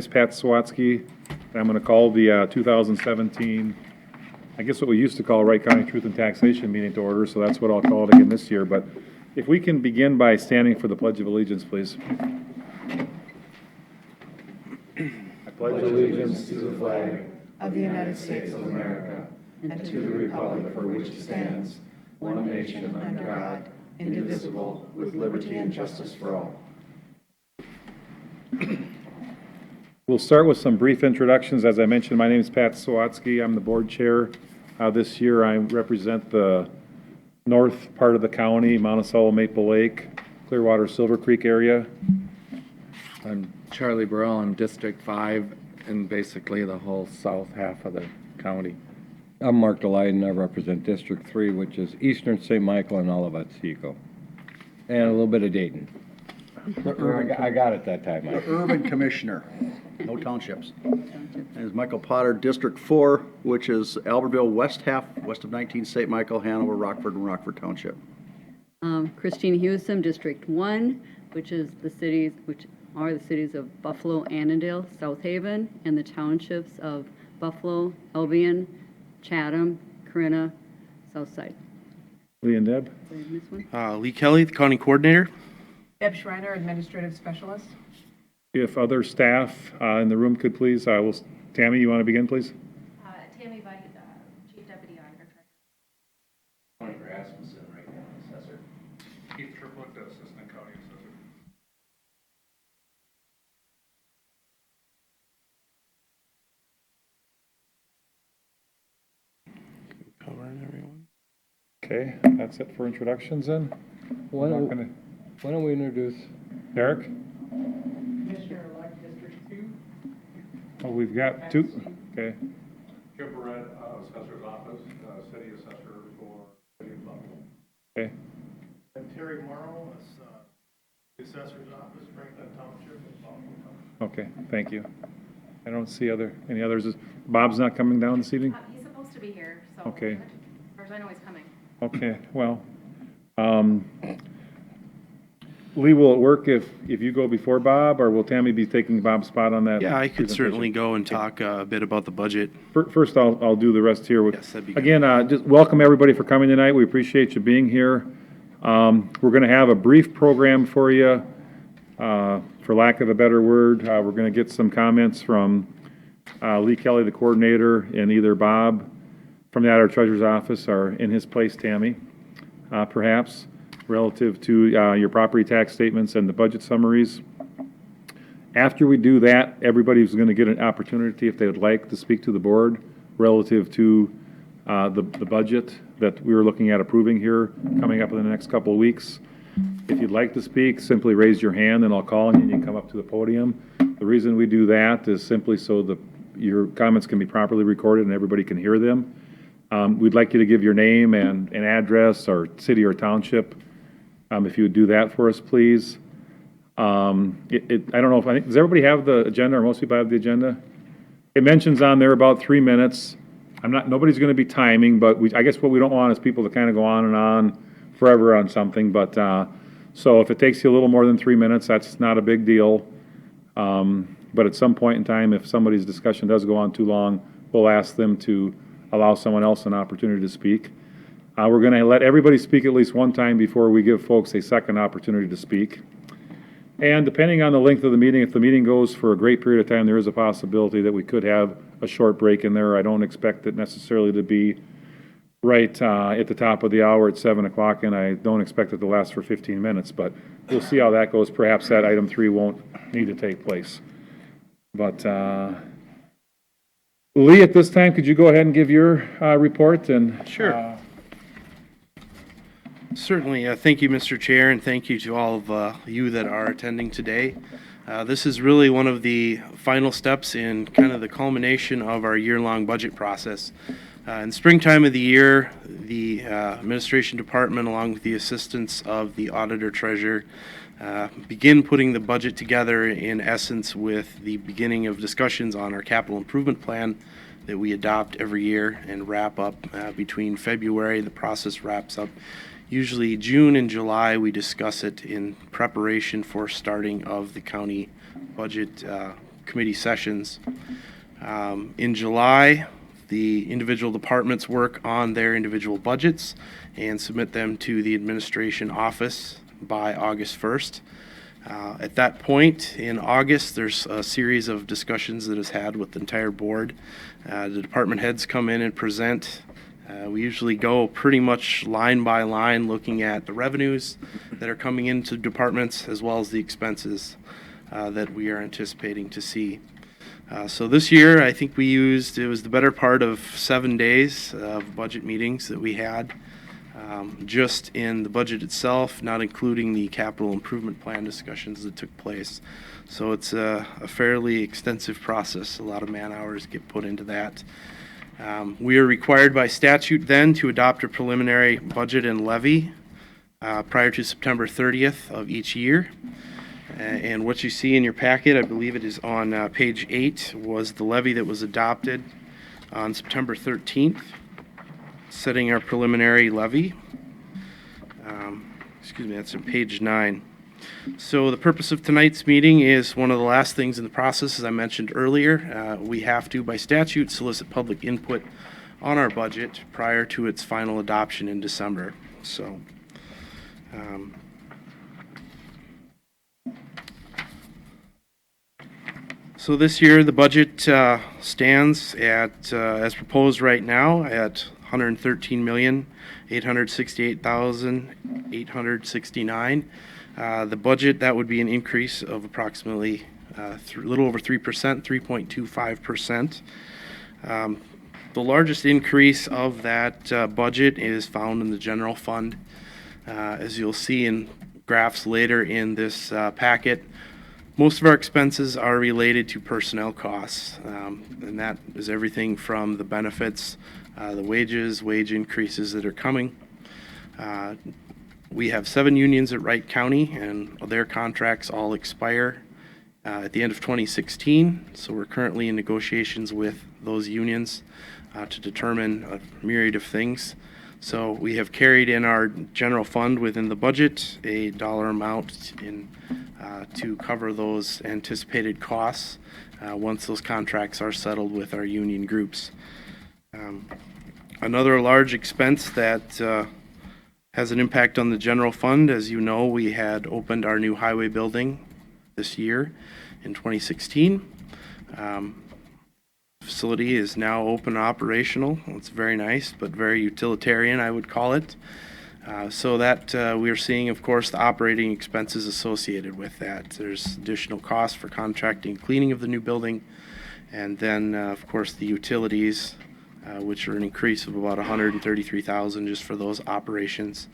It's Pat Swatsky, and I'm going to call the 2017, I guess what we used to call Wright County Truth and Taxation meeting to order, so that's what I'll call it again this year. But if we can begin by standing for the Pledge of Allegiance, please. I pledge allegiance to the flag of the United States of America and to the republic for which it stands, one nation under God, indivisible, with liberty and justice for all. We'll start with some brief introductions. As I mentioned, my name is Pat Swatsky. I'm the board chair. This year I represent the north part of the county, Monticello, Maple Lake, Clearwater, Silver Creek area. I'm Charlie Burrell. I'm District 5 and basically the whole south half of the county. I'm Mark Delyden. I represent District 3, which is Eastern St. Michael and all of Otsego. And a little bit of Dayton. I got it that time, Mike. Urban Commissioner, no townships. And is Michael Potter, District 4, which is Albertville west half, west of 19 St. Michael, Hanover, Rockford, and Rockford Township. Christine Hewsom, District 1, which are the cities of Buffalo, Annandale, South Haven, and the townships of Buffalo, Albion, Chatham, Corinna, Southside. Lee and Deb. Did I miss one? Lee Kelly, the county coordinator. Deb Schreiner, Administrative Specialist. If other staff in the room could please, Tammy, you want to begin, please? Tammy Vite, Chief Deputy Auditor. Tony Rasmussen, Wright County Assessor. Keith Triplett, Assistant County Assessor. Covering everyone. Okay, that's it for introductions then. Why don't we introduce Derek? Commissioner-elect District 2. Oh, we've got two. Okay. Jim Barrett, Assessor's Office, City Assessor for City of Buffalo. Okay. And Terry Morrow, the Assessor's Office, Franklin Township, and Buffalo Township. Okay, thank you. I don't see any others. Bob's not coming down this evening? He's supposed to be here, so. Okay. As far as I know, he's coming. Okay, well, Lee, will it work if you go before Bob, or will Tammy be taking Bob's spot on that? Yeah, I could presentation? certainly go and talk a bit about the budget. First, I'll do the rest here. Yes, that'd be good. Again, just welcome everybody for coming tonight. We appreciate you being here. We're going to have a brief program for you. For lack of a better word, we're going to get some comments from Lee Kelly, the coordinator, and either Bob from the Auditor Treasurer's Office or in his place, Tammy, perhaps, relative to your property tax statements and the budget summaries. After we do that, everybody's going to get an opportunity, if they would like, to speak to the board relative to the budget that we were looking at approving here coming up in the next couple of weeks. If you'd like to speak, simply raise your hand and I'll call on you and you can come up to the podium. The reason we do that is simply so your comments can be properly recorded and everybody can hear them. We'd like you to give your name and address or city or township. If you would do that for us, please. I don't know does everybody have the agenda, or most people have the agenda? It mentions on there about 3 minutes. Nobody's going to be timing, but I guess what we don't want is people to kind of go on and on forever on something. But so if it takes you a little more than 3 minutes, that's not a big deal. But at some point in time, if somebody's discussion does go on too long, we'll ask them to allow someone else an opportunity to speak. We're going to let everybody speak at least one time before we give folks a second opportunity to speak. And depending on the length of the meeting, if the meeting goes for a great period of time, there is a possibility that we could have a short break in there. I don't expect it necessarily to be right at the top of the hour at 7 o'clock, and I don't expect it to last for 15 minutes, but we'll see how that goes. Perhaps that item 3 won't need to take place. But Lee, at this time, could you go ahead and give your report? And Sure. Certainly. Thank you, Mr. Chair, and thank you to all of you that are attending today. This is really one of the final steps in kind of the culmination of our year-long budget process. In springtime of the year, the administration department, along with the assistance of the auditor treasurer, begin putting the budget together, in essence, with the beginning of discussions on our capital improvement plan that we adopt every year and wrap up between February. The process wraps up usually June and July. We discuss it in preparation for starting of the county budget committee sessions. In July, the individual departments work on their individual budgets and submit them to the administration office by August 1st. At that point in August, there's a series of discussions that is had with the entire board. The department heads come in and present. We usually go pretty much line by line, looking at the revenues that are coming into departments as well as the expenses that we are anticipating to see. So this year, I think it was the better part of 7 days of budget meetings that we had, just in the budget itself, not including the capital improvement plan discussions that took place. So it's a fairly extensive process. A lot of man hours get put into that. We are required by statute then to adopt a preliminary budget and levy prior to September 30th of each year. And what you see in your packet, I believe it is on page 8, was the levy that was adopted on September 13th, setting our preliminary levy. That's on page 9. So the purpose of tonight's meeting is one of the last things in the process, as I mentioned earlier. We have to, by statute, solicit public input on our budget prior to its final adoption in December. So this year, the budget stands at, as proposed right now, at $113,868,869. The budget, that would be an increase of approximately a little over 3%, 3.25%. The largest increase of that budget is found in the general fund. As you'll see in graphs later in this packet, most of our expenses are related to personnel costs, and that is everything from the benefits, the wage increases that are coming. We have 7 unions at Wright County, and their contracts all expire at the end of 2016. So we're currently in negotiations with those unions to determine a myriad of things. So we have carried in our general fund within the budget a dollar amount to cover those anticipated costs once those contracts are settled with our union groups. Another large expense that has an impact on the general fund, as you know, we had opened our new highway building this year in 2016. Facility is now open and operational. It's very nice, but very utilitarian, I would call it. So that we are seeing, of course, the operating expenses associated with that. There's additional costs for contracting, cleaning of the new building, and then, of course, the utilities, which are an increase of about $133,000 just for those operations,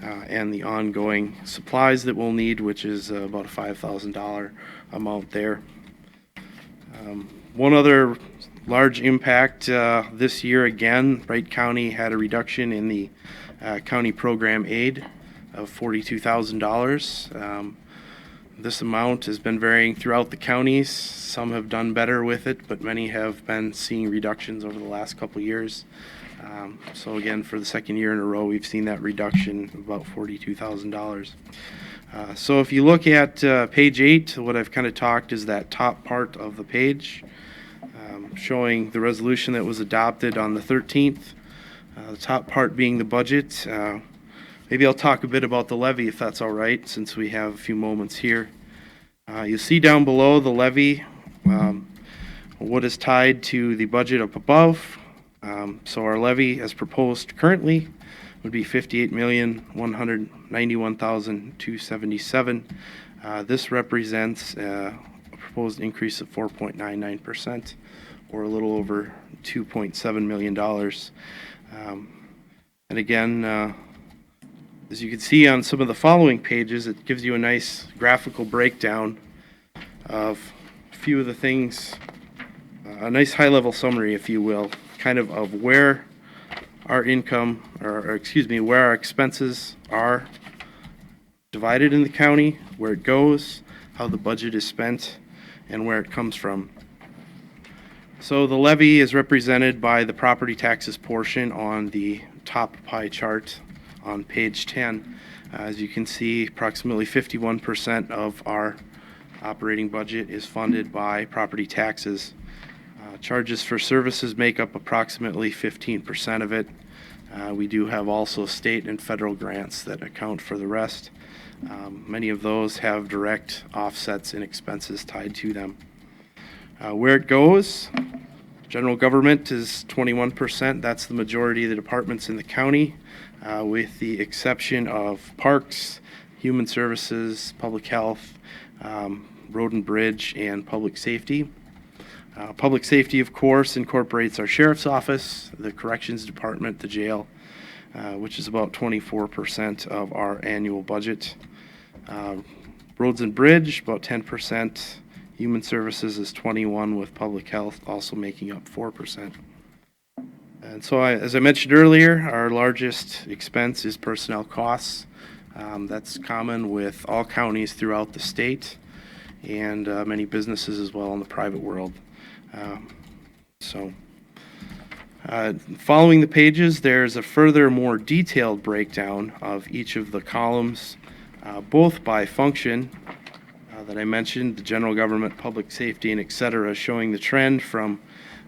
and the ongoing supplies that we'll need, which is about a $5,000 amount there. One other large impact this year, again, Wright County had a reduction in the county program aid of $42,000. This amount has been varying throughout the counties. Some have done better with it, but many have been seeing reductions over the last couple of years. So again, for the second year in a row, we've seen that reduction of about $42,000. So if you look at page 8, what I've kind of talked is that top part of the page, showing the resolution that was adopted on the 13th. The top part being the budget. Maybe I'll talk a bit about the levy, if that's all right, since we have a few moments here. You see down below the levy, what is tied to the budget up above. So our levy, as proposed currently, would be $58,191,277. This represents a proposed increase of 4.99%, or a little over $2.7 million. And again, as you can see on some of the following pages, it gives you a nice graphical breakdown of a few of the things, a nice high-level summary, if you will, kind of where our income, or excuse me, where our expenses are divided in the county, where it goes, how the budget is spent, and where it comes from. So the levy is represented by the property taxes portion on the top pie chart on page 10. As you can see, approximately 51% of our operating budget is funded by property taxes. Charges for services make up approximately 15% of it. We do have also state and federal grants that account for the rest. Many of those have direct offsets in expenses tied to them. Where it goes, general government is 21%. That's the majority of the departments in the county, with the exception of parks, human services, public health, road and bridge, and public safety. Public safety, of course, incorporates our sheriff's office, the corrections department, the jail, which is about 24% of our annual budget. Roads and bridge, about 10%. Human services is 21%, with public health also making up 4%. And so, as I mentioned earlier, our largest expense is personnel costs. That's common with all counties throughout the state and many businesses as well in the private world. Following the pages, there's a further, more detailed breakdown of each of the columns, both by function that I mentioned, the general government, public safety, and et cetera, showing the trend from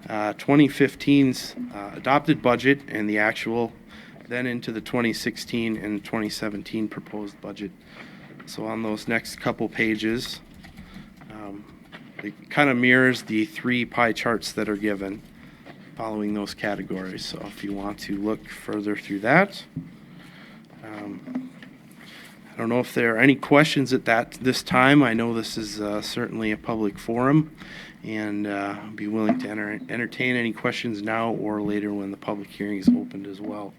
2015's adopted budget and the actual, then into the 2016 and 2017 proposed budget. So on those next couple pages, it kind of mirrors the 3 pie charts that are given following those categories. So if you want to look further through that, I don't know if there are any questions at this time. I know this is certainly a public forum, and I'd be willing to entertain any questions now or later when the public hearing is opened as well.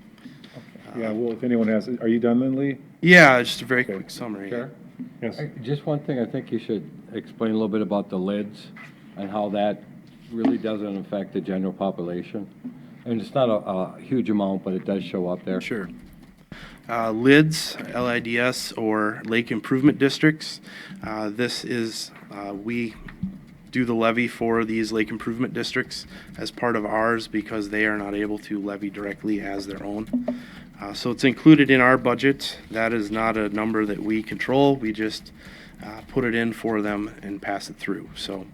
Yeah, well, if anyone has, are you done then, Lee? Yeah, just a very quick summary. Chair? Yes. Just one thing, I think you should explain a little bit about the lids and how that really doesn't affect the general population. And it's not a huge amount, but it does show up there. Sure. LIDs, LIDS, or Lake Improvement Districts. This is, we do the levy for these Lake Improvement Districts as part of ours because they are not able to levy directly as their own. So it's included in our budget. That is not a number that we control. We just put it in for them and pass it through. So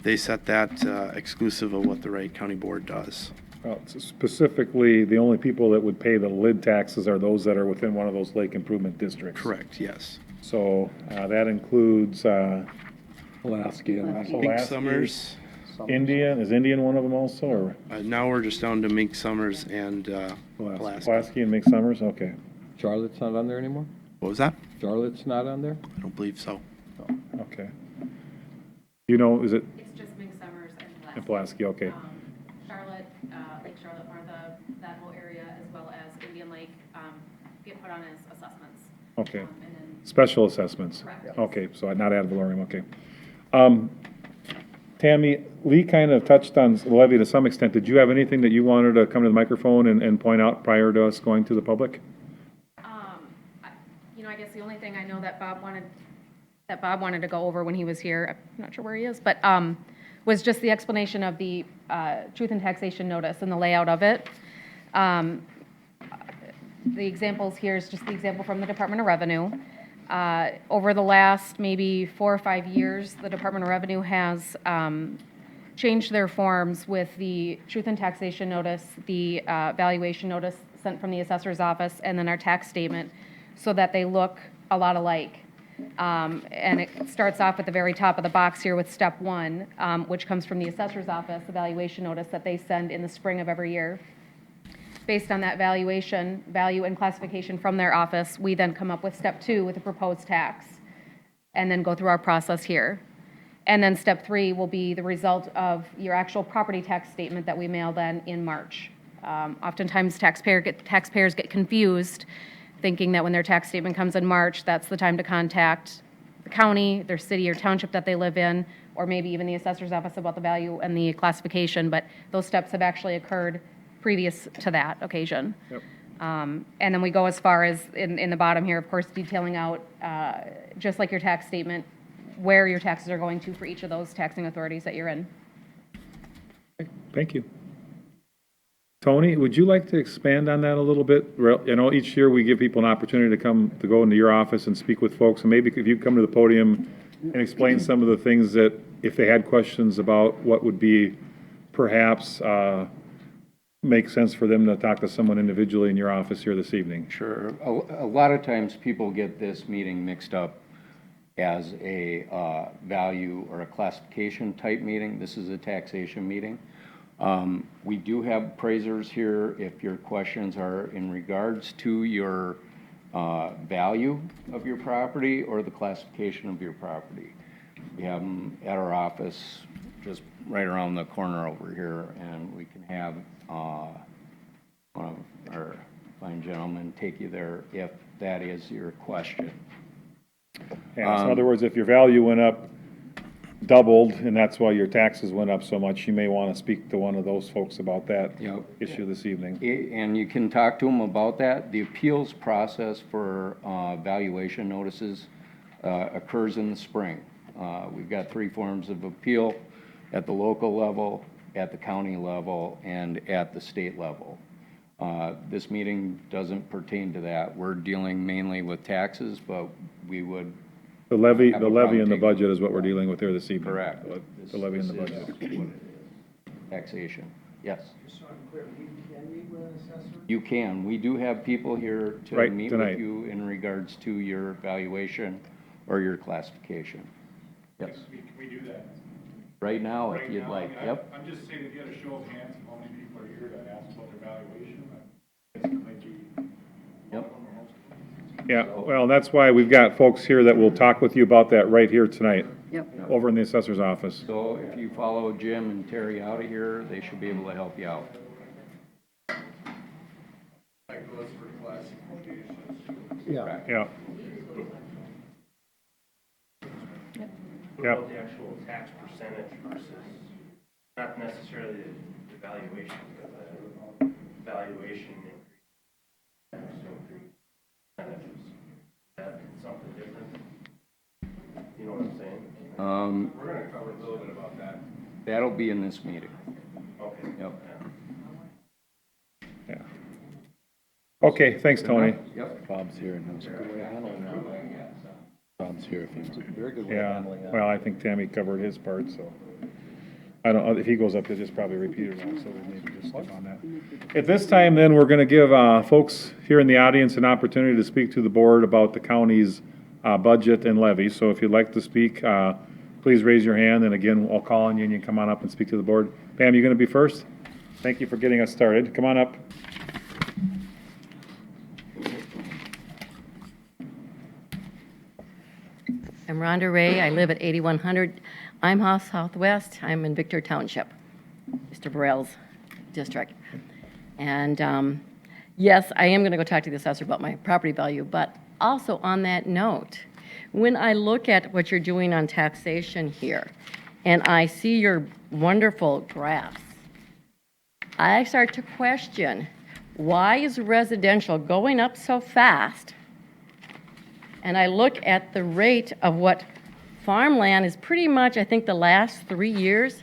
they set that exclusive of what the Wright County Board does. Well, specifically, the only people that would pay the lid taxes are those that are within one of those lake improvement districts. Correct, yes. So that includes Pulaski and Pulaski. Russell. Mink Pulaski. Summers. Indian. Is Indian one of them also, or Now we're just down to Mink Summers and Pulaski. Pulaski and Mink Summers? Okay. Charlotte's not on there anymore? What was that? Charlotte's not on there? I don't believe so. Okay. You know, is it It's just Mink Summers and in Pulaski? Okay. Charlotte, Lake Charlotte, Martha, that whole area, as well as Indian Lake, get put on as assessments. Okay. And then, Special assessments? Correct. Okay, so not ad valorem, okay. Tammy, Lee kind of touched on the levy to some extent. Did you have anything that you wanted to come to the microphone and point out prior to us going to the public? I guess the only thing I know that Bob wanted to go over when he was here, I'm not sure where he is, but, was just the explanation of the, truth and taxation notice and the layout of it. The examples here is just the example from the Department of Revenue. Over the last maybe 4 or 5 years, the Department of Revenue has changed their forms with the truth and taxation notice, the valuation notice sent from the assessor's office, and then our tax statement, so that they look a lot alike. And it starts off at the very top of the box here with step 1, which comes from the assessor's office, the valuation notice that they send in the spring of every year. Based on that valuation, value and classification from their office, we then come up with step 2 with a proposed tax, and then go through our process here. And then step 3 will be the result of your actual property tax statement that we mail then in March. Oftentimes taxpayers get confused, thinking that when their tax statement comes in March, that's the time to contact the county, their city or township that they live in, or maybe even the assessor's office about the value and the classification, but those steps have actually occurred previous to that occasion. Yep. And then we go as far as, in the bottom here, of course, detailing out, just like your tax statement, where your taxes are going to for each of those taxing authorities that you're in. Thank you. Tony, would you like to expand on that a little bit? You know, each year we give people an opportunity to go into your office and speak with folks, and maybe if you come to the podium and explain some of the things that, if they had questions about what would be perhaps make sense for them to talk to someone individually in your office here this evening. Sure. A lot of times people get this meeting mixed up as a value or a classification type meeting. This is a taxation meeting. We do have appraisers here if your questions are in regards to your value of your property or the classification of your property. We have them at our office just right around the corner over here, and we can have one of our fine gentlemen take you there if that is your question. Yeah, so in other words, if your value went up, doubled, and that's why your taxes went up so much, you may want to speak to one of those folks about that Yep. issue this evening. And you can talk to them about that. The appeals process for valuation notices occurs in the spring. We've got 3 forms of appeal at the local level, at the county level, and at the state level. This meeting doesn't pertain to that. We're dealing mainly with taxes, but we would. The levy Have a and the problem budget is what we're dealing with here this evening. Correct. The levy and the This budget. is what it is. Taxation, yes. Just so I'm clear, you can meet with an assessor? You can. We do have people here to Right, meet tonight. with you in regards to your valuation or your classification. Yes. Can we do that? Right now, if Right you'd now, like, I mean, yep. I'm just saying, if you had a show of hands of how many people are here that asked about their valuation, I guess it might be. Yep. Yeah, well, that's why we've got folks here that will talk with you about that right here tonight, Yep. over in the assessor's office. So if you follow Jim and Terry out of here, they should be able to help you out. Yeah. Yeah. Yeah, The actual tax percentage versus, not necessarily the valuation, but the valuation increase, tax increase, percentages. Is that something different? You know what I'm saying? We're gonna cover a little bit about that. That'll be in this meeting. Okay. Yep. yeah. Okay, thanks, Tony. Yep. Bob's here and knows. Bob's here if you. Very good way of Yeah, handling that. well, I think Tammy covered his part, so. I don't, if he goes up, he'll just probably repeat it all, so we maybe just skip on that. At this time, then, we're gonna give, folks here in the audience an opportunity to speak to the board about the county's, budget and levy. So if you'd like to speak, please raise your hand, and again, I'll call on you and you can come on up and speak to the board. Pam, you gonna be first? Thank you for getting us started. Come on up. I'm Rhonda Ray. I live at 8100 Imhoff Southwest. I'm in Victor Township, Mr. Burrell's district. And yes, I am going to go talk to the assessor about my property value, but also on that note, when I look at what you're doing on taxation here, and I see your wonderful graphs, I start to question, why is residential going up so fast? And I look at the rate of what farmland is pretty much, I think, the last 3 years,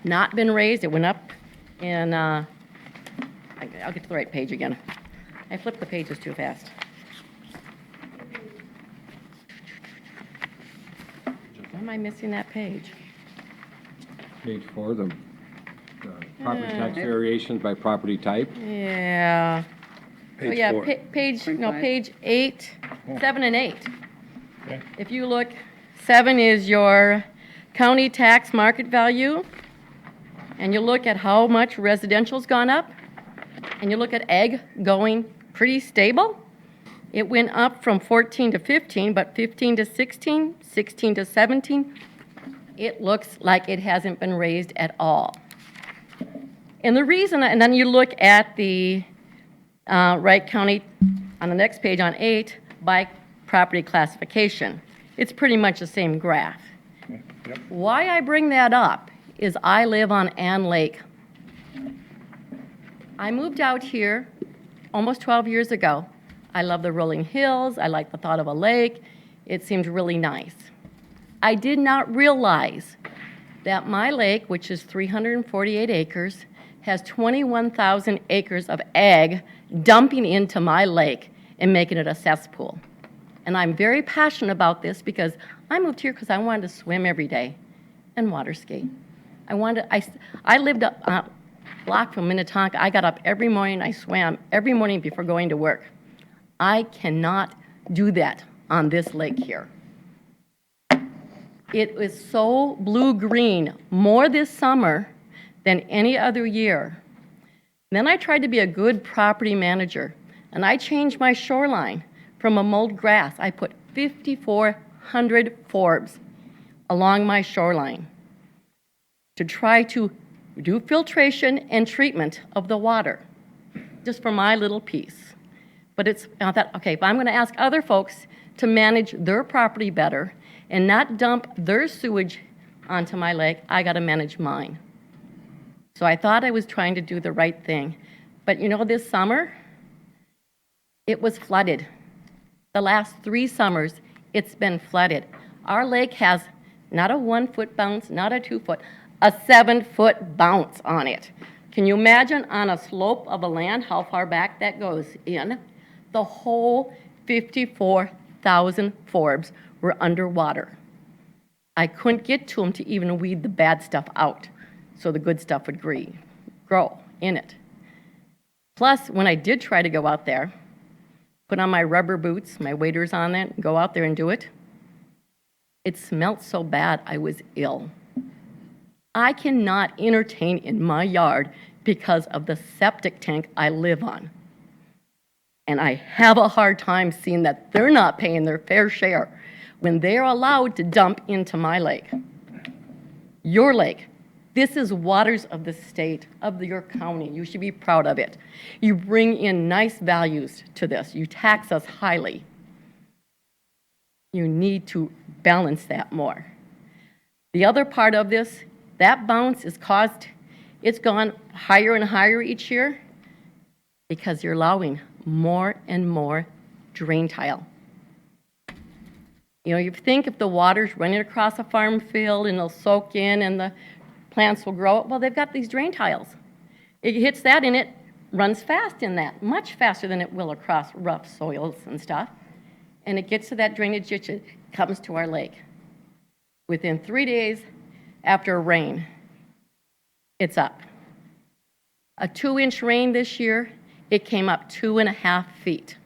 not been raised. It went up in, I'll get to the right page again. I flipped the pages too fast. Why am I missing that page? Page 4, the property tax variations by property type. Yeah. Oh, yeah, page 8, 7 and 8. Okay. If you look, 7 is your county tax market value, and you look at how much residential's gone up, and you look at ag going pretty stable. It went up from 14 to 15, but 15 to 16, 16 to 17, it looks like it hasn't been raised at all. And the reason, and then you look at the Wright County, on the next page on 8, by property classification. It's pretty much the same graph. Yep. Why I bring that up is I live on Ann Lake. I moved out here almost 12 years ago. I love the rolling hills. I like the thought of a lake. It seemed really nice. I did not realize that my lake, which is 348 acres, has 21,000 acres of ag dumping into my lake and making it a cesspool. And I'm very passionate about this because I moved here because I wanted to swim every day and water ski. I lived up a block from Minnetonka. I got up every morning, I swam every morning before going to work. I cannot do that on this lake here. It is so blue-green, more this summer than any other year. Then I tried to be a good property manager, and I changed my shoreline from a mowed grass. I put 5,400 forbs along my shoreline to try to do filtration and treatment of the water, just for my little piece. But I thought, okay, if I'm going to ask other folks to manage their property better and not dump their sewage onto my lake, I got to manage mine. So I thought I was trying to do the right thing. But you know, this summer, it was flooded. The last 3 summers, it's been flooded. Our lake has not a 1-foot bounce, not a 2-foot, a 7-foot bounce on it. Can you imagine on a slope of a land how far back that goes in? The whole 54,000 forbs were underwater. I couldn't get to them to even weed the bad stuff out so the good stuff would grow in it. Plus, when I did try to go out there, put on my rubber boots, my waders on it, and go out there and do it, it smelled so bad I was ill. I cannot entertain in my yard because of the septic tank I live on. And I have a hard time seeing that they're not paying their fair share when they're allowed to dump into my lake. Your lake. This is waters of the state, of your county. You should be proud of it. You bring in nice values to this. You tax us highly. You need to balance that more. The other part of this, that bounce is caused, it's gone higher and higher each year because you're allowing more and more drain tile. You know, you think if the water's running across a farm field and it'll soak in and the plants will grow, well, they've got these drain tiles. It hits that and it runs fast in that, much faster than it will across rough soils and stuff. And it gets to that drainage ditch, it comes to our lake. Within 3 days after a rain, it's up. A 2-inch rain this year, it came up 2.5 feet.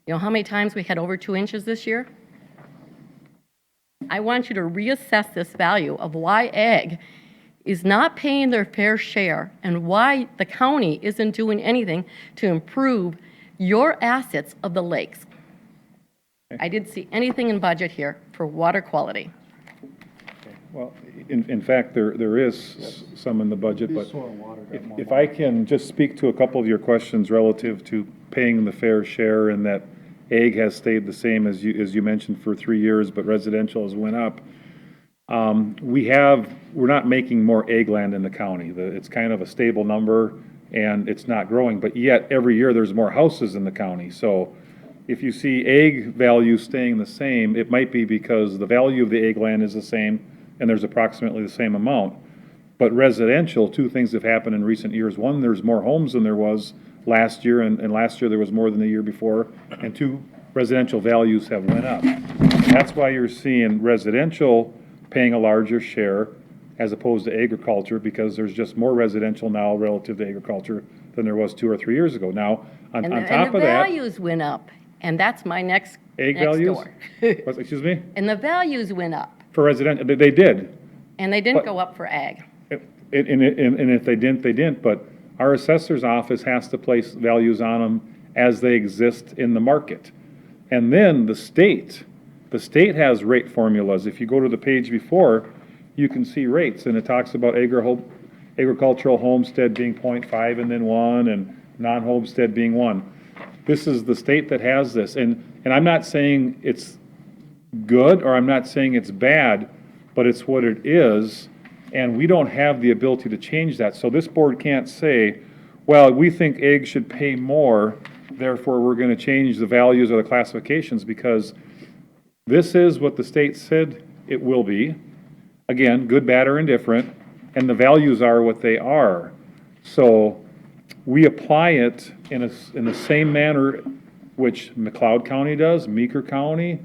You know how many times we had over 2 inches this year? I want you to reassess this value of why ag is not paying their fair share and why the county isn't doing anything to improve your assets of the lakes. I didn't see anything in budget here for water quality. Well, in fact, there is some in the budget, but if I can just speak to a couple of your questions relative to paying the fair share and that ag has stayed the same as you mentioned for 3 years, but residential has went up. We're not making more ag land in the county. It's kind of a stable number and it's not growing, but yet every year there's more houses in the county. So if you see ag value staying the same, it might be because the value of the ag land is the same and there's approximately the same amount. But residential, 2 things have happened in recent years. One, there's more homes than there was last year, and last year there was more than the year before. And 2, residential values have went up. That's why you're seeing residential paying a larger share as opposed to agriculture, because there's just more residential now relative to agriculture than there was 2 or 3 years ago. Now, on top of that. And the values went up, and that's my next values? door. Excuse me? And the values went up. For residential, they did. And they didn't go up for ag. And if they didn't, they didn't. But our assessor's office has to place values on them as they exist in the market. And then the state has rate formulas. If you go to the page before, you can see rates, and it talks about agricultural homestead being 0.5 and then 1, and non-homestead being 1. This is the state that has this. And I'm not saying it's good or I'm not saying it's bad, but it's what it is, and we don't have the ability to change that. So this board can't say, well, we think ag should pay more, therefore we're going to change the values or the classifications, because this is what the state said it will be. Again, good, bad, or indifferent, and the values are what they are. So we apply it in the same manner which McLeod County does, Meeker County,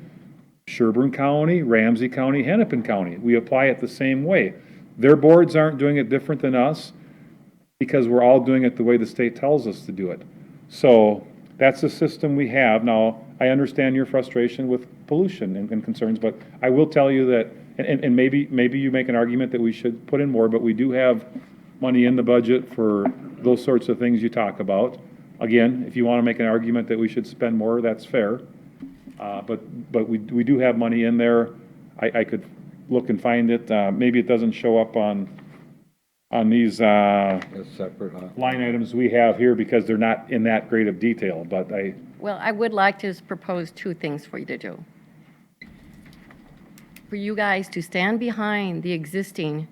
Sherburne County, Ramsey County, Hennepin County. We apply it the same way. Their boards aren't doing it different than us because we're all doing it the way the state tells us to do it. So that's the system we have. Now, I understand your frustration with pollution and concerns, but I will tell you that, and maybe you make an argument that we should put in more, but we do have money in the budget for those sorts of things you talk about. Again, if you want to make an argument that we should spend more, that's fair. But we do have money in there. I could look and find it. Maybe it doesn't show up on these It's separate, huh? line items we have here because they're not in that great of detail, but Well, I would like to propose two things for you to do. For you guys to stand behind the existing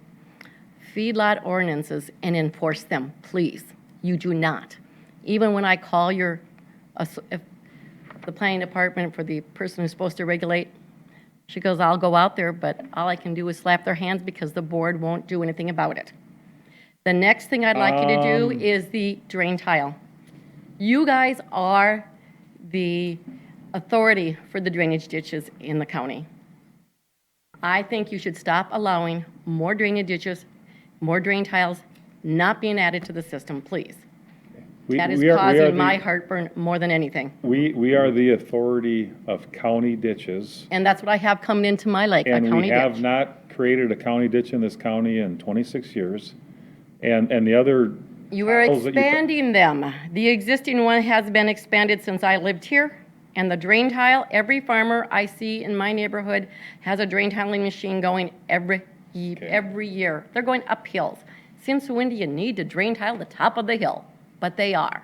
feedlot ordinances and enforce them, please. You do not. Even when I call the planning department for the person who's supposed to regulate, she goes, I'll go out there, but all I can do is slap their hands because the board won't do anything about it. The next thing I'd like you to do is the drain tile. You guys are the authority for the drainage ditches in the county. I think you should stop allowing more drainage ditches, more drain tiles not being added to the system, please. That is causing my heartburn more than anything. we are the authority of county ditches. And that's what I have coming into my lake, a And county we have ditch. not created a county ditch in this county in 26 years. And the other. You are tiles that expanding them. The existing one has been expanded since I lived here. And the drain tile, every farmer I see in my neighborhood has a drain tiling machine going every year. They're going up hills. Since when do you need to drain tile the top of the hill? But they are.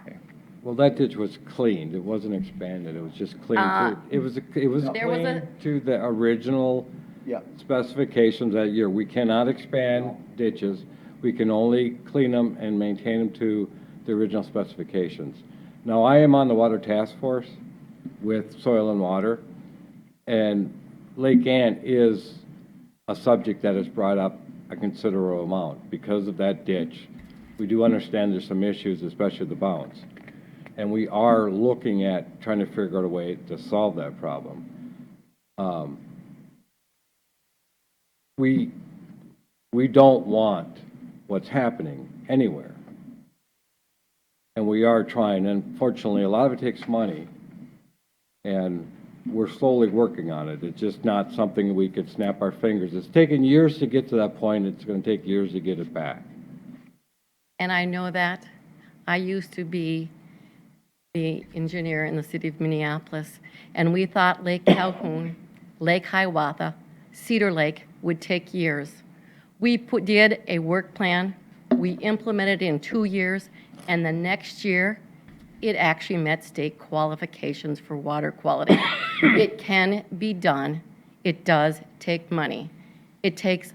Well, that ditch was cleaned. It wasn't expanded. It was just cleaned. It was there was cleaned to the original Yeah. specifications that year. We cannot expand ditches. We can only clean them and maintain them to the original specifications. Now, I am on the Water Task Force with Soil and Water, and Lake Ann is a subject that is brought up a considerable amount because of that ditch. We do understand there's some issues, especially the bounce. And we are looking at trying to figure out a way to solve that problem. We don't want what's happening anywhere. And we are trying, and fortunately, a lot of it takes money, and we're slowly working on it. It's just not something we could snap our fingers. It's taken years to get to that point. It's going to take years to get it back. And I know that. I used to be the engineer in the city of Minneapolis, and we thought Lake Calhoun, Lake Hiawatha, Cedar Lake would take years. We did a work plan, we implemented it in 2 years, and the next year, it actually met state qualifications for water quality. It can be done. It does take money. It takes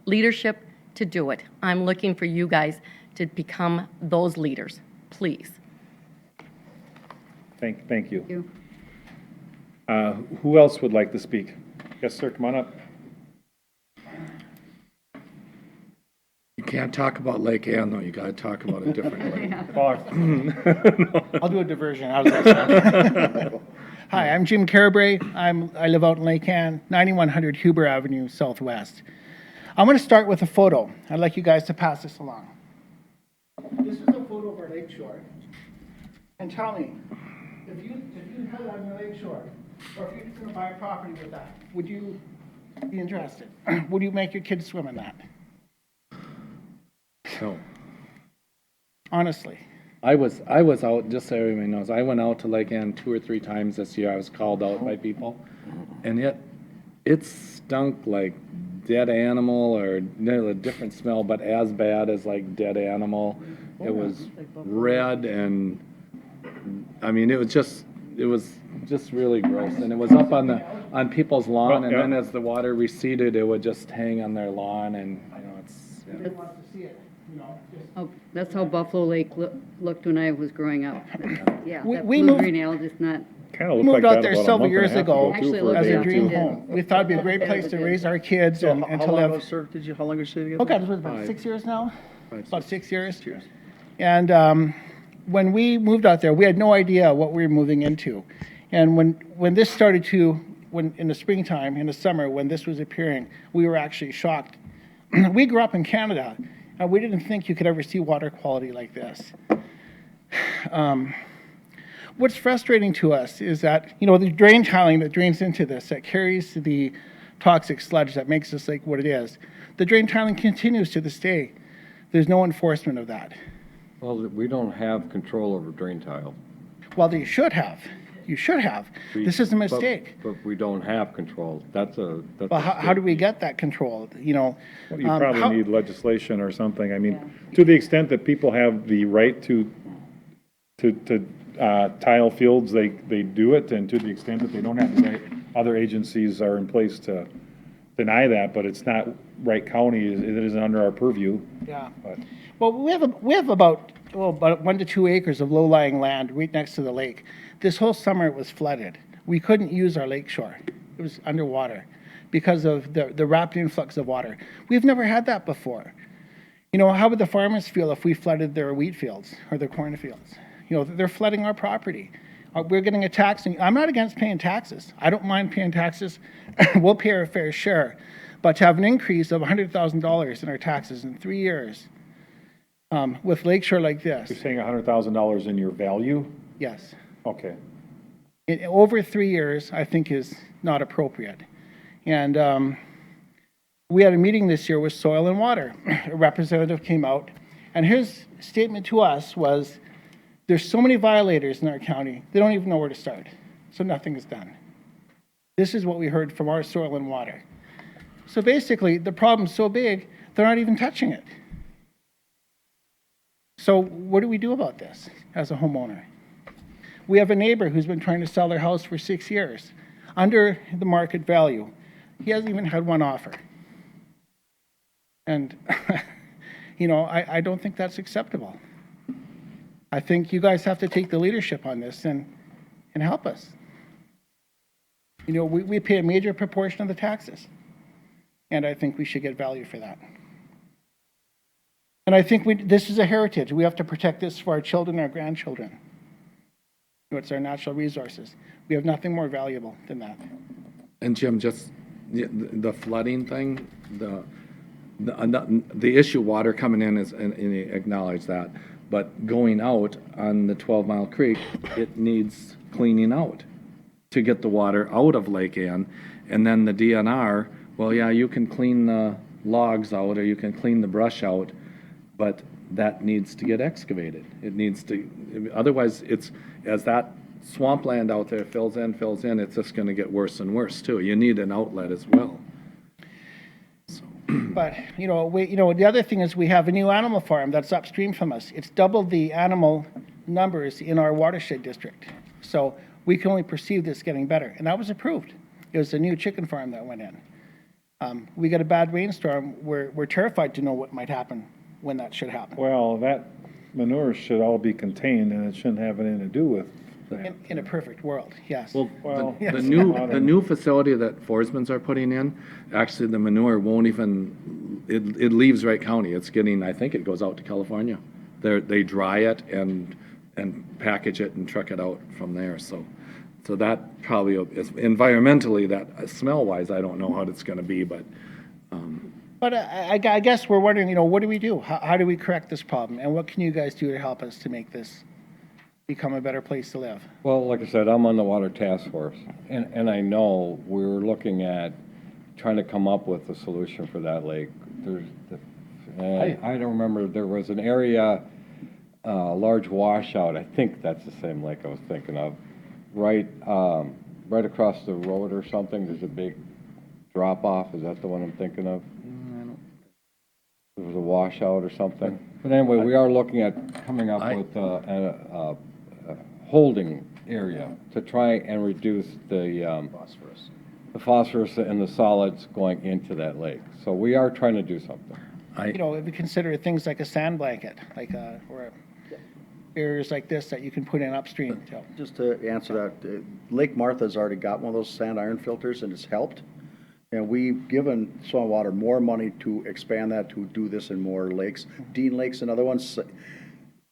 leadership to do it. I'm looking for you guys to become those leaders, please. Thank you. Who else would like to speak? Yes, sir, come on up. You can't talk about Lake Ann, though. You got to talk about it differently. I'll do a diversion. How does that sound? Hi, I'm Jim Carabray. I live out in Lake Ann, 9100 Huber Avenue, Southwest. I'm going to start with a photo. I'd like you guys to pass this along. This is a photo of our lake shore. And tell me, if you had that on your lake shore, or if you're going to buy a property with that, would you be interested? Would you make your kids swim in that? No. Honestly. I was out, just so everybody knows, I went out to Lake Ann 2 or 3 times this year. I was called out by people. And it stunk like dead animal, or a different smell, but as bad as like dead animal. It was red, and I mean, it was just really gross. And it was up on people's lawn, and then as the water receded, it would just hang on their lawn, and Oh, that's how Buffalo Lake looked when I was growing up. Yeah, We- that we blue moved- green algae is not. Kind of We looked moved like out that there about a several month and a years half ago Actually, too, for a as day a or dream two. home. We thought it'd be a great place to raise our kids So and how to long live. ago, sir, how long did you stay together? Okay, it was about 6 years now? 5, About 6 years. Cheers. And when we moved out there, we had no idea what we were moving into. And when this started to, when in the springtime, in the summer, when this was appearing, we were actually shocked. We grew up in Canada, and we didn't think you could ever see water quality like this. What's frustrating to us is that, the drain tiling that drains into this, that carries the toxic sludge that makes this lake what it is, the drain tiling continues to this day. There's no enforcement of that. Well, we don't have control over drain tile. Well, you should have. You should have. This is a mistake. But we don't have control. That's Well, how do we get that control? You probably need legislation or something. I mean, to the extent that people have the right to tile fields, they do it, and to the extent that they don't have the right, other agencies are in place to deny that, but it's not Wright County, it isn't under our purview. Yeah. But Well, we have about 1 to 2 acres of low-lying land right next to the lake. This whole summer it was flooded. We couldn't use our lake shore. It was underwater because of the rapid influx of water. We've never had that before. How would the farmers feel if we flooded their wheat fields or their corn fields? They're flooding our property. We're getting a tax. And I'm not against paying taxes. I don't mind paying taxes. We'll pay our fair share. But to have an increase of $100,000 in our taxes in 3 years with lakeshore like this. you're saying $100,000 in your value? Yes. Okay. Over 3 years, I think is not appropriate. And we had a meeting this year with Soil and Water. A representative came out, and his statement to us was, there's so many violators in our county, they don't even know where to start. So nothing is done. This is what we heard from our Soil and Water. So basically, the problem's so big, they're not even touching it. So what do we do about this as a homeowner? We have a neighbor who's been trying to sell their house for 6 years, under the market value. He hasn't even had one offer. And, I don't think that's acceptable. I think you guys have to take the leadership on this and help us. We pay a major proportion of the taxes, and I think we should get value for that. And I think this is a heritage. We have to protect this for our children and our grandchildren. It's our natural resources. We have nothing more valuable than that. And Jim, just the flooding thing, the issue water coming in is, and you acknowledge that, but going out on the 12 Mile Creek, it needs cleaning out to get the water out of Lake Ann. And then the DNR, well, yeah, you can clean the logs out or you can clean the brush out, but that needs to get excavated. It needs to, otherwise it's, as that swampland out there fills in, it's just gonna get worse and worse too. You need an outlet as well. But, the other thing is we have a new animal farm that's upstream from us. It's doubled the animal numbers in our watershed district. So we can only perceive this getting better. And that was approved. It was a new chicken farm that went in. We got a bad rainstorm. We're terrified to know what might happen when that should happen. Well, that manure should all be contained, and it shouldn't have anything to do with that. In a perfect world, yes. Well, Yes. the new facility that Forsman's are putting in, actually the manure won't even, it leaves Wright County. It's getting, I think it goes out to California. They dry it and package it and truck it out from there. So that probably is environmentally, that smell-wise, I don't know how it's going to be, but. But I guess we're wondering, what do we do? How do we correct this problem? And what can you guys do to help us to make this become a better place to live? Well, like I said, I'm on the water task force, and I know we're looking at trying to come up with a solution for that lake. I don't remember, there was an area, large washout, I think that's the same lake I was thinking of, right across the road or something, there's a big drop-off, is that the one I'm thinking of? There was a washout or something. But anyway, we are looking at coming up with a holding area to try and reduce the phosphorus and the solids going into that lake. So we are trying to do something. If we consider things like a sand blanket, or areas like this that you can put in upstream. Just to answer that, Lake Martha's already got one of those sand iron filters, and it's helped. And we've given Soil and Water more money to expand that, to do this in more lakes. Dean Lake's another one.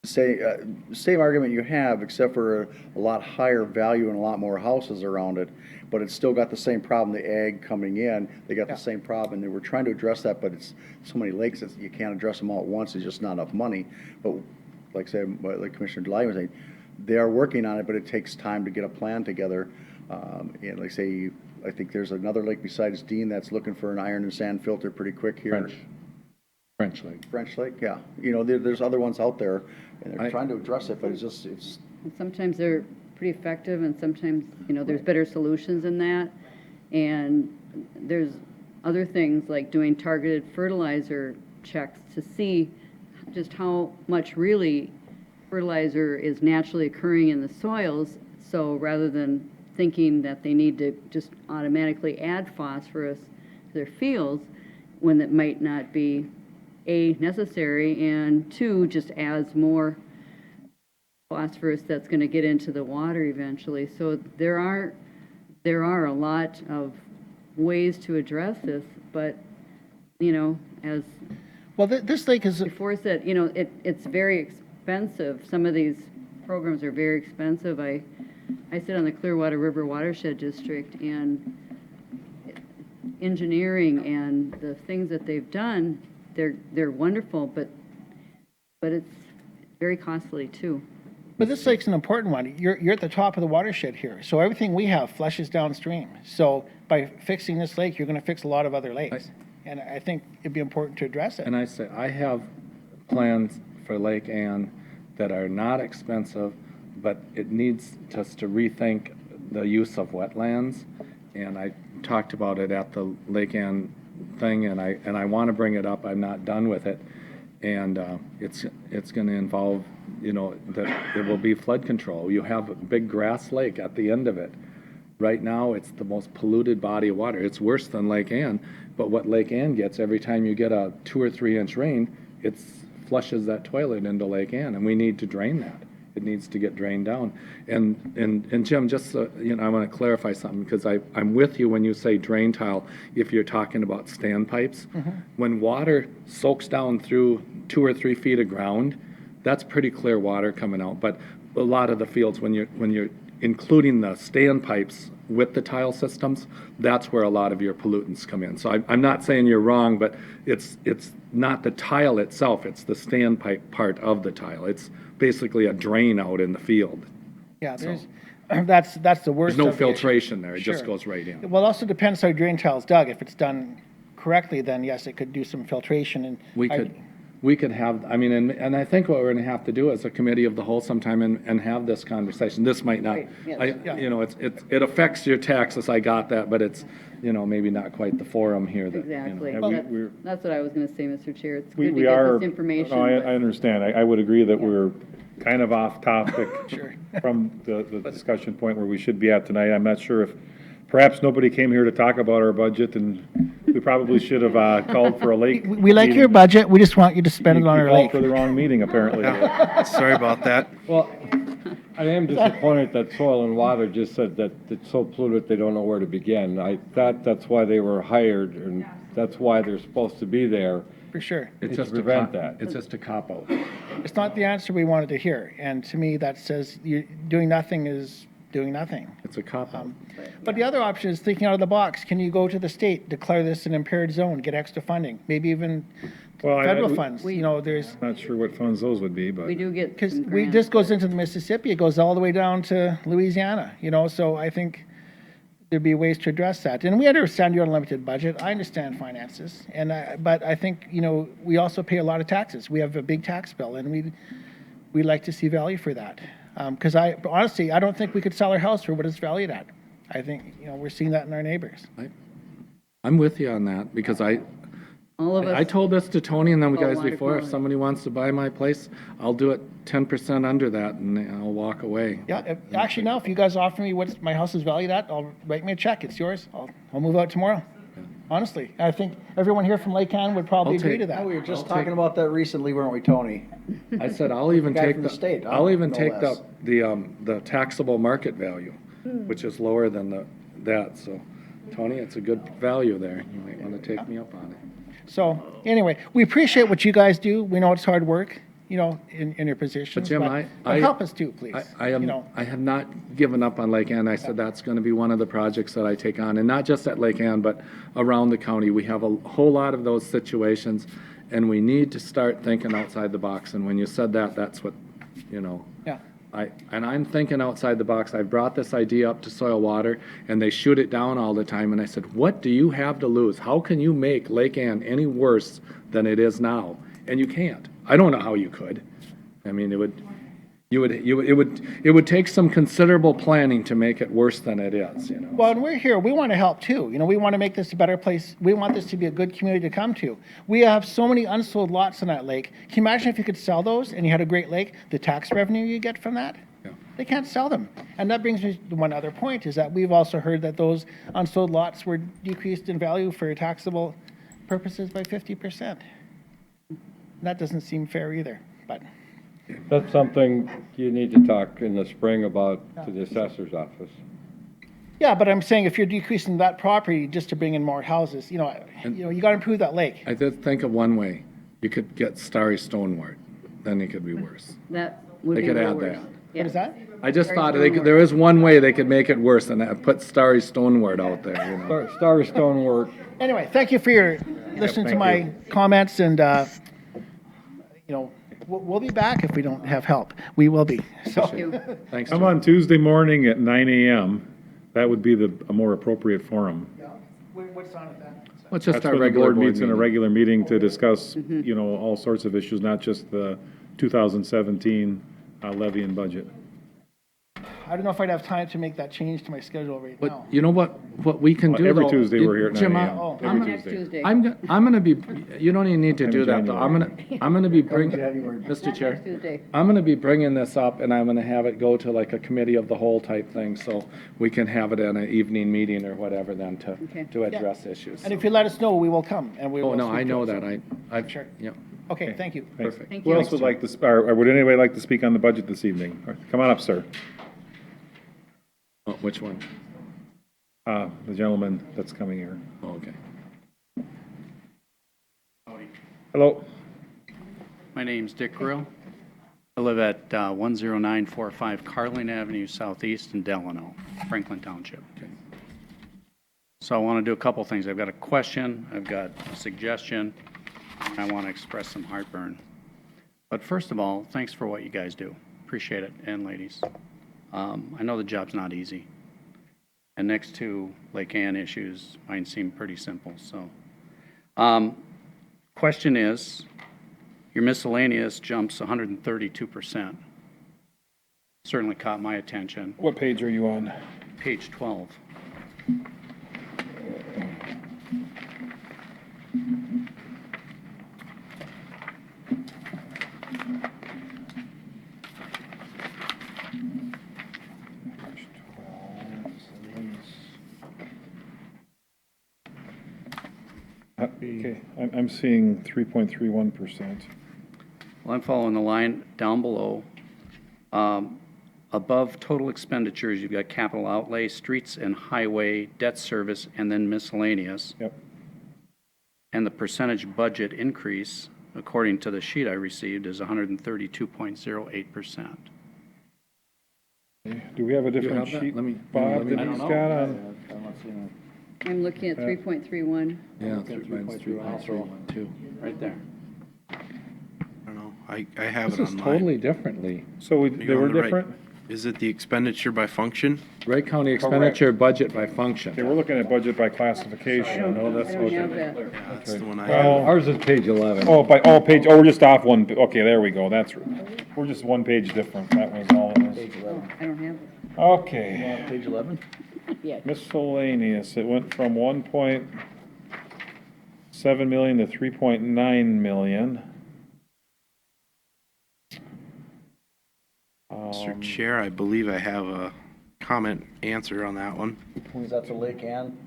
same argument you have, except for a lot higher value and a lot more houses around it, but it's still got the same problem, the ag coming in, they got the same problem, and they were trying to address that, but it's so many lakes that you can't address them all at once, there's just not enough money. But like like Commissioner Delay was saying, they are working on it, but it takes time to get a plan together. And like say, I think there's another lake besides Dean that's looking for an iron and sand filter pretty quick here. French Lake. French Lake, yeah. You know, there's other ones out there, and they're trying to address it, but it's And sometimes they're pretty effective, and sometimes, there's better solutions than that. And there's other things like doing targeted fertilizer checks to see just how much really fertilizer is naturally occurring in the soils. So rather than thinking that they need to just automatically add phosphorus to their fields, when that might not be A, necessary, and 2, just adds more phosphorus that's going to get into the water eventually. So there are a lot of ways to address this, but as Well, this lake is, before said, it's very expensive. Some of these programs are very expensive. I sit on the Clearwater River Watershed District, and engineering and the things that they've done, they're wonderful, but it's very costly too. but this lake's an important one. You're at the top of the watershed here, so everything we have flushes downstream. So by fixing this lake, you're going to fix a lot of other lakes. And I think it'd be important to address it. And I say, I have plans for Lake Ann that are not expensive, but it needs us to rethink the use of wetlands. And I talked about it at the Lake Ann thing, and I want to bring it up. I'm not done with it. And it's going to involve, that there will be flood control. You have a big grass lake at the end of it. Right now, it's the most polluted body of water. It's worse than Lake Ann, but what Lake Ann gets, every time you get a 2 or 3 inch rain, it flushes that toilet into Lake Ann, and we need to drain that. It needs to get drained down. And Jim, just I want to clarify something, because I'm with you when you say drain tile, if you're talking about standpipes. When water soaks down through 2 or 3 feet of ground, that's pretty clear water coming out. But a lot of the fields, when you're including the standpipes with the tile systems, that's where a lot of your pollutants come in. So I'm not saying you're wrong, but it's not the tile itself, it's the standpipe part of the tile. It's basically a drain out in the field. Yeah, that's the worst. There's no of the issue. filtration there, it just Sure. goes right in. Well, it also depends how drain tile's dug. If it's done correctly, then yes, it could do some filtration. And We could have, and I think what we're gonna have to do as a committee of the whole sometime and have this conversation. This might not, Right, yes. it affects your taxes, I got that, but it's, maybe not quite the forum here that, Exactly. Yeah, That's what I was going to say, Mr. Chair. It's We good to we get are. this information. No, I but- understand. I would agree that we're kind of off topic Sure. from the discussion point where we should be at tonight. I'm not sure if, perhaps nobody came here to talk about our budget, and we probably should have called for a lake. We like your meeting. budget. We just want you to spend it on You our called lake. for the wrong meeting, apparently. Sorry about that. Well, I am disappointed that Soil and Water just said that it's so polluted they don't know where to begin. I thought that's why they were hired, and that's why they're supposed to be there. For sure. it's To just prevent that. It's just a cop-out. It's not the answer we wanted to hear. And to me, that says doing nothing is doing nothing. It's a cop-out. But the other option is thinking out of the box. Can you go to the state, declare this an impaired zone, get extra funding, maybe even Well, federal funds? There's, Not sure what funds those would be, but. We do get because some this grants. goes into the Mississippi, it goes all the way down to Louisiana, so I think there'd be ways to address that. And we understand your unlimited budget. I understand finances. But I think, we also pay a lot of taxes. We have a big tax bill, and we'd like to see value for that. Because honestly, I don't think we could sell our house for what it's valued at. I think, we're seeing that in our neighbors. I'm with you on that, because All of us. I told this to Tony and them Oh, guys water before, if quality. somebody wants to buy my place, I'll do it 10% under that, and I'll walk away. Yeah, actually, now, if you guys offer me what my house is valued at, I'll write me a check. It's yours. I'll move out tomorrow. Honestly, I think everyone here from Lake Ann would probably I'll agree take- to that. We were just talking about that recently, weren't we, Tony? I said, I'll even Guy take from the state, I'll even no take less. the taxable market value, which is lower than that, so, Tony, it's a good value there. You might want to take me up on it. So, anyway, we appreciate what you guys do. We know it's hard work, in your positions. Jim, but I- help us too, please. I am, You know. I have not given up on Lake Ann. I said that's going to be one of the projects that I take on, and not just at Lake Ann, but around the county. We have a whole lot of those situations, and we need to start thinking outside the box. And when you said that, that's what, Yeah. and I'm thinking outside the box. I brought this idea up to Soil Water, and they shoot it down all the time. And I said, what do you have to lose? How can you make Lake Ann any worse than it is now? And you can't. I don't know how you could. I mean, it would take some considerable planning to make it worse than it is. Well, and we're here, we want to help too. We want to make this a better place. We want this to be a good community to come to. We have so many unsold lots on that lake. Can you imagine if you could sell those and you had a great lake, the tax revenue you get from that? Yeah. They can't sell them. And that brings me to one other point, is that we've also heard that those unsold lots were decreased in value for taxable purposes by 50%. That doesn't seem fair either, but. That's something you need to talk in the spring about to the assessor's office. Yeah, but I'm saying if you're decreasing that property just to bring in more houses, you got to improve that lake. I did think of one way. You could get starry stonewort, then it could be worse. That would They be could the add worst. that. Yeah. What is that? I just thought there is one way they could make it worse, and put starry stonewort out there. Starry Stonework, Anyway, thank you for your listening to my comments, and we'll be back if we don't have help. We will be. So Thank you. Thanks, Come Jim. on Tuesday morning at 9 a.m. That would be a more appropriate forum. what's on it then? Well, it's just That's our when the regular board meets in a meeting. regular meeting to discuss, all sorts of issues, not just the 2017 levy and budget. I don't know if I'd have time to make that change to my schedule right But now. you know what we can do Every though, Tuesday, we're here at 9 Jim, a.m. Oh. Every Next Tuesday. Tuesday. I'm gonna be, you don't even need to End do of that though. I'm gonna be bringing, Mr. Chair, Next Tuesday. I'm gonna be bringing this up and I'm gonna have it go to like a committee of the whole type thing, so we can have it in an evening meeting or whatever then Okay. to address issues. And if you let us know, we will come, and we will. Oh, no, speak I to know it. that. I, Sure. yeah, Okay, thank you. Thanks. perfect. Thank Who you. else would like to, or would anybody like to speak on the budget this evening? Come on up, sir. Oh, which one? The gentleman that's coming here. Oh, okay. Hello. My name's Dick Grill. I live at 10945 Carling Avenue Southeast in Delano, Franklin Township. So I want to do a couple things. I've got a question, I've got a suggestion, and I want to express some heartburn. But first of all, thanks for what you guys do. Appreciate it, and ladies. I know the job's not easy. And next to Lake Ann issues, mine seem pretty simple, so. Question is, your miscellaneous jumps 132%. Certainly caught my attention. What page are you on? Page 12. Okay, I'm seeing 3.31%. Well, I'm following the line down below. Above total expenditures, you've got capital outlay, streets and highway, debt service, and then miscellaneous. Yep. And the percentage budget increase, according to the sheet I received, is 132.08%. Do we have a different have that? sheet, Let me- Bob, let me- that I he's don't got know. on? I'm looking at 3.31. Yeah, mine's 3.31 too. Right there. I don't know. I have This it is on mine. totally differently. So Are they you on were the right- different? Is it the expenditure by function? Wright County expenditure budget by function. Okay, we're looking at budget by classification. Oh, that's I don't have okay. that. Yeah, that's the one I Well, have. ours is page 11. page, we're just off one, okay, there we go, we're just one page different, that was all it was. Oh, I don't have it. Okay, Page 11? Yeah. miscellaneous, it went from 1.7 million to 3.9 million. Mr. Chair, I believe I have a comment answer on that one. Is that the Lake Ann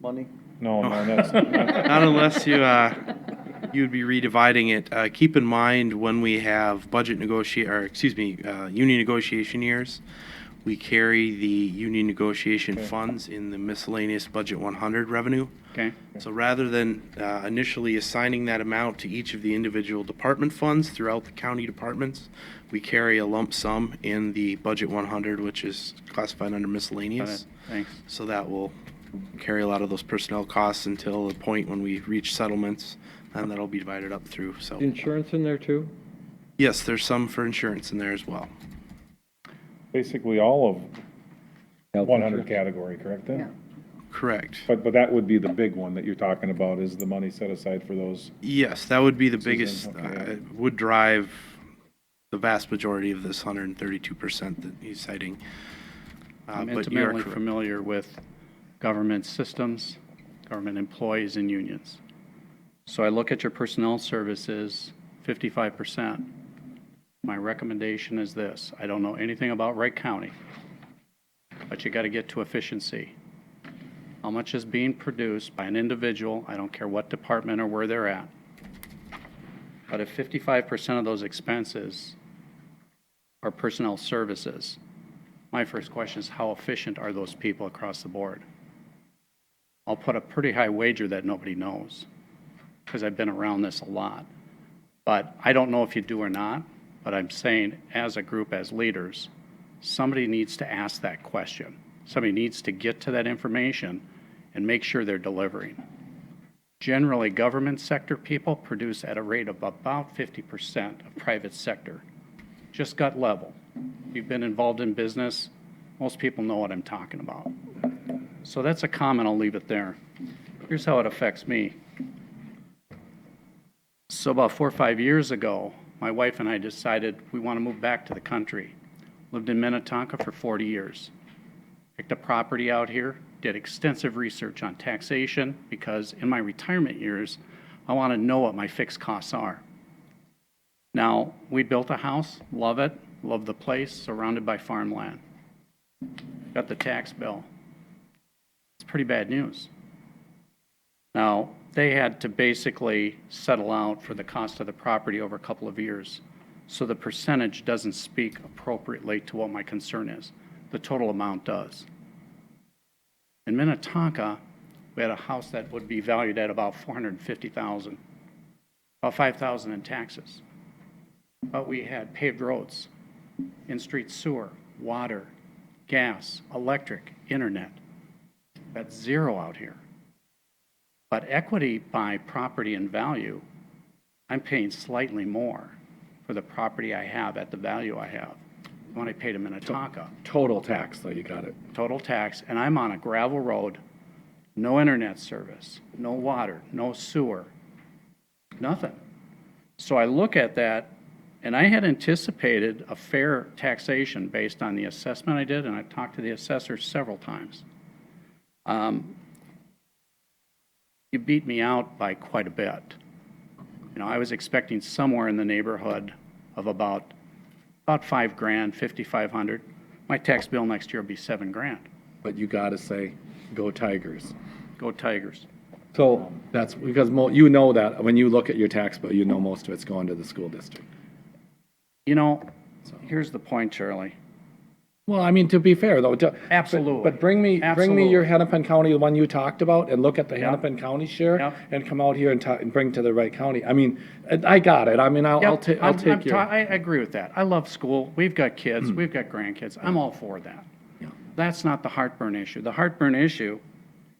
money? No, that's, Not unless you'd be redividing it. Keep in mind when we have budget union negotiation years, We carry the union negotiation funds in the miscellaneous budget 100 revenue. Okay? So rather than initially assigning that amount to each of the individual department funds throughout the county departments, we carry a lump sum in the budget 100, which is classified under Got miscellaneous. it. Thanks. So that will carry a lot of those personnel costs until the point when we reach settlements, and that'll be divided up through. So Insurance in there too? yes, there's some for insurance in there as well. Basically all of Health 100 insurance? category, correct then? Yeah. Correct. But that would be the big one that you're talking about, is the money set aside for those. Yes, that would be the Susan, biggest, okay. would drive the vast majority of this 132% that he's citing. I'm But you are intimately correct. familiar with government systems, government employees, and unions. So I look at your personnel services, 55%. My recommendation is this. I don't know anything about Wright County, but you got to get to efficiency. How much is being produced by an individual, I don't care what department or where they're at. But if 55% of those expenses are personnel services, my first question is how efficient are those people across the board? I'll put a pretty high wager that nobody knows, because I've been around this a lot. But I don't know if you do or not, but I'm saying as a group, as leaders, somebody needs to ask that question. Somebody needs to get to that information and make sure they're delivering. Generally, government sector people produce at a rate of about 50% of private sector. Just gut level. If you've been involved in business, most people know what I'm talking about. So that's a comment, I'll leave it there. Here's how it affects me. So about 4 or 5 years ago, my wife and I decided we want to move back to the country. Lived in Minnetonka for 40 years. Picked a property out here, did extensive research on taxation because in my retirement years, I want to know what my fixed costs are. Now, we built a house, love it, love the place, surrounded by farmland. Got the tax bill. It's pretty bad news. Now, they had to basically settle out for the cost of the property over a couple of years. So the percentage doesn't speak appropriately to what my concern is. The total amount does. In Minnetonka, we had a house that would be valued at about $450,000, about $5,000 in taxes. But we had paved roads, in-street sewer, water, gas, electric, internet. That's zero out here. But equity by property and value, I'm paying slightly more for the property I have at the value I have when I paid in Minnetonka. Total tax, though, you got it. Total tax, and I'm on a gravel road, no internet service, no water, no sewer, nothing. So I look at that, and I had anticipated a fair taxation based on the assessment I did, and I talked to the assessor several times. You beat me out by quite a bit. You know, I was expecting somewhere in the neighborhood of about $5 grand, $5,500. My tax bill next year will be $7 grand. But you got to say, go Tigers. Go Tigers. So that's because you know that when you look at your tax bill, you know most of it's going to the school district. You know, here's the point, Charlie. Well, I mean, to be fair though, Absolutely. But bring me your Hennepin County, the one you talked about, and look at the Yep. Hennepin County share, Yep. and come out here and bring to the Wright County. I mean, I got it. I mean, I'll Yep, take your. I agree with that. I love school. We've got kids. We've got grandkids. I'm all for that. Yeah. That's not the heartburn issue. The heartburn issue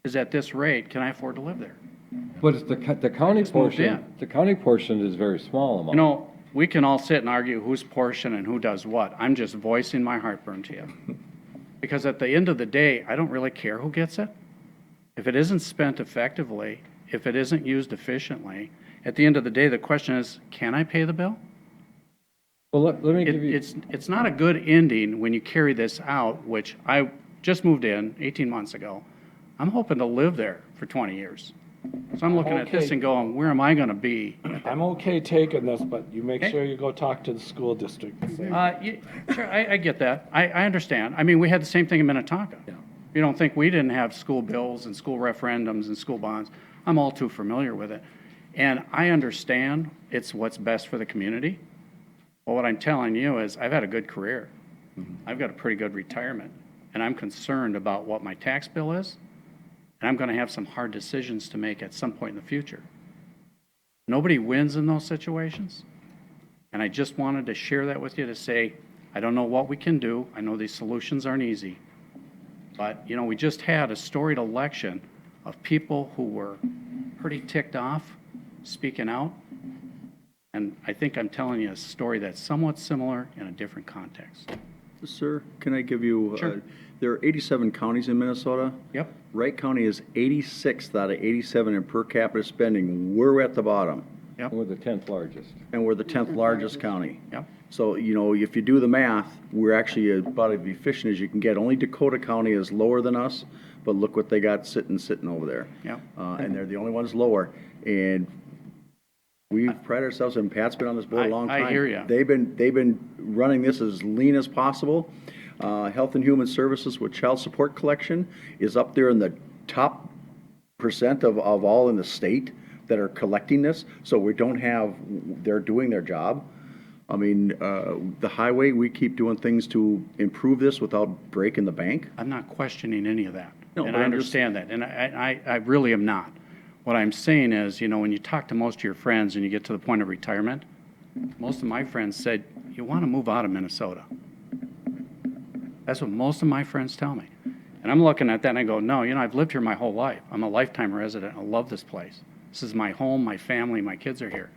is at this rate, can I afford to live there? But it's the county moved portion, in. the county portion is very small amount. You know, we can all sit and argue whose portion and who does what. I'm just voicing my heartburn to you. Because at the end of the day, I don't really care who gets it. If it isn't spent effectively, if it isn't used efficiently, at the end of the day, the question is, can I pay the bill? Well, let me give you. It's not a good ending when you carry this out, which I just moved in 18 months ago. I'm hoping to live there for 20 years. So I'm looking at this Okay. and going, where am I going to be? I'm okay taking this, but you make Okay. sure you go talk to the school district. And say, Sure, I get that. I understand. I mean, we had the same thing in Minnetonka. Yeah. You don't think we didn't have school bills and school referendums and school bonds. I'm all too familiar with it. And I understand it's what's best for the community. But what I'm telling you is I've had a good career. I've got a pretty good retirement, and I'm concerned about what my tax bill is, and I'm gonna have some hard decisions to make at some point in the future. Nobody wins in those situations, and I just wanted to share that with you to say, I don't know what we can do. I know these solutions aren't easy. But, you know, we just had a storied election of people who were pretty ticked off, speaking out. And I think I'm telling you a story that's somewhat similar in a different context. Sir, can I give you, Sure. there are 87 counties in Minnesota. Yep. Wright County is 86th out of 87 in per capita spending. We're at the bottom, Yep. We're the 10th largest. and we're the 10th largest county. Yep. So, you know, if you do the math, we're actually about as efficient as you can get. Only Dakota County is lower than us, but look what they got sitting over there. Yep. And they're the only ones lower. And we pride ourselves, and Pat's been on this board a long time. I hear ya. They've been running this as lean as possible. Health and Human Services with child support collection is up there in the top percent of all in the state that are collecting this. So we don't have, they're doing their job. I mean, the highway, we keep doing things to improve this without breaking the bank. I'm not questioning any of that. No, And but I I'm just- understand that, and I really am not. What I'm saying is, you know, when you talk to most of your friends and you get to the point of retirement, most of my friends said, you want to move out of Minnesota. That's what most of my friends tell me. And I'm looking at that and I go, no, you know, I've lived here my whole life. I'm a lifetime resident. I love this place. This is my home, my family, my kids are here.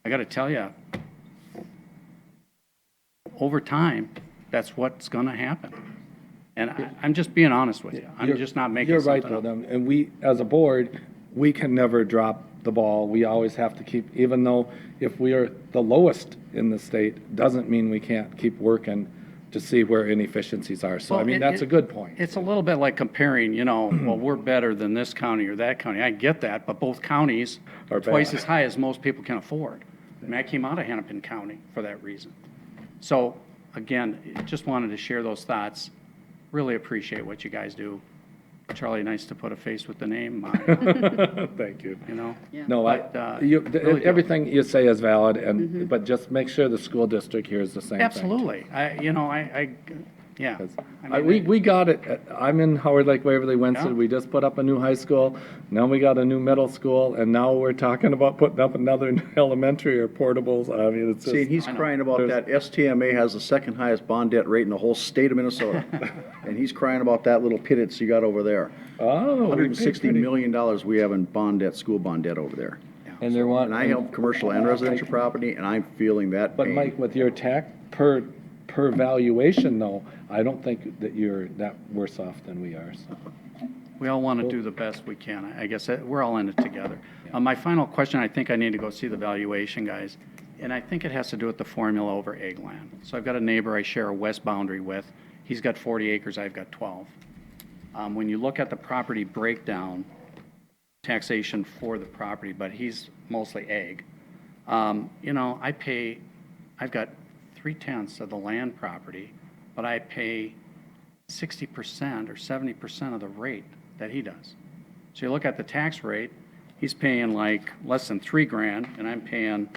I got to tell you, over time, that's what's going to happen. And I'm just being honest with you. I'm You're- just not making You're right, something though, up. and we, as a board, we can never drop the ball. We always have to keep, even though if we are the lowest in the state, doesn't mean we can't keep working to see where inefficiencies are. So, I Well, mean, it- that's a good point. It's a little bit like comparing, you know, well, we're better than this county or that county. I get that, but both counties Are are twice bad. as high as most people can afford. I mean, I came out of Hennepin County for that reason. So, again, just wanted to share those thoughts. Really appreciate what you guys do. Charlie, nice to put a face with the name, Thank you. you know? Yeah. No, But, you, really do. everything you say is valid, and, but just make sure the school district hears the same thing. Absolutely. Yeah. I mean, We got it. I'm in Howard Lake Waverly, Winston. Yeah. We just put up a new high school. Now we got a new middle school, and now we're talking about putting up another elementary or portables. I mean, it's just. See, and he's crying about that. STMA has the second highest bond debt rate in the whole state of Minnesota. And he's crying about that little pittance you got over there. Oh, we paid $160 pretty- million we have in bond debt, school bond debt over there. And they're And wanting. I have commercial and residential property, and I'm feeling that But pain. Mike, with your tax per valuation though, I don't think that you're that worse off than we are, so. We all want to do the best we can. I guess we're all in it together. My final question, I think I need to go see the valuation, guys. And I think it has to do with the formula over egg land. So I've got a neighbor I share a west boundary with. He's got 40 acres, I've got 12. When you look at the property breakdown, taxation for the property, but he's mostly egg. You know, I've got 3/10 of the land property, but I pay 60% or 70% of the rate that he does. So you look at the tax rate, he's paying like less than $3,000, and I'm paying,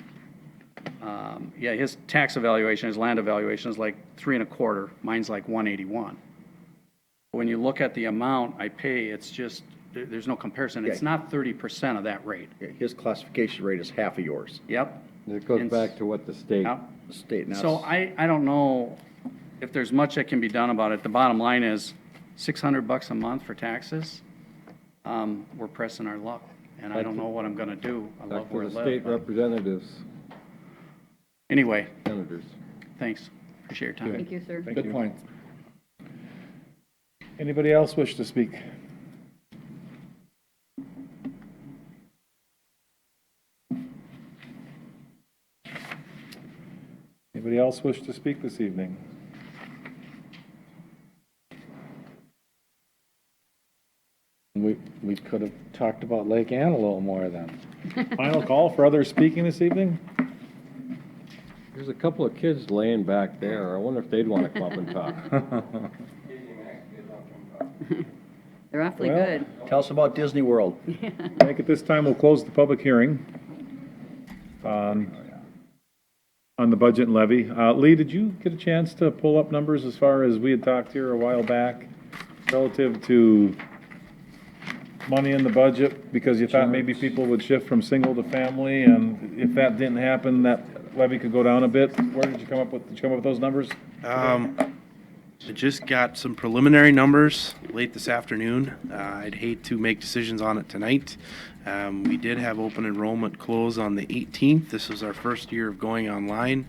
his tax evaluation, his land evaluation is like 3.25. Mine's like 181. When you look at the amount I pay, it's just, there's no comparison. It's not 30% of that rate. His classification rate is half of yours. Yep. It goes And- back to what the state. Yep. The state, now So I don't know if there's much that can be done about it. The bottom line is $600 a month for taxes. We're pressing our luck, and I don't know what I'm gonna do. I love Back to where I the live. state but- representatives, Anyway, senators. thanks. Appreciate your time. Thank you, sir. Good point. Anybody else wish to speak? Anybody else wish to speak this evening? We could have talked about Lake Ann a little more then. Final call for others speaking this evening? There's a couple of kids laying back there. I wonder if they'd want to come up and talk. They're awfully Well, good. Tell us about Disney World. I think at this time we'll close the public hearing on on the budget and levy. Lee, did you get a chance to pull up numbers as far as we had talked here a while back relative to money in the budget? Because you thought maybe people would shift from single to family, and if that didn't happen, that levy could go down a bit. Where did you come up with, those numbers? I just got some preliminary numbers late this afternoon. I'd hate to make decisions on it tonight. We did have open enrollment close on the 18th. This was our first year of going online,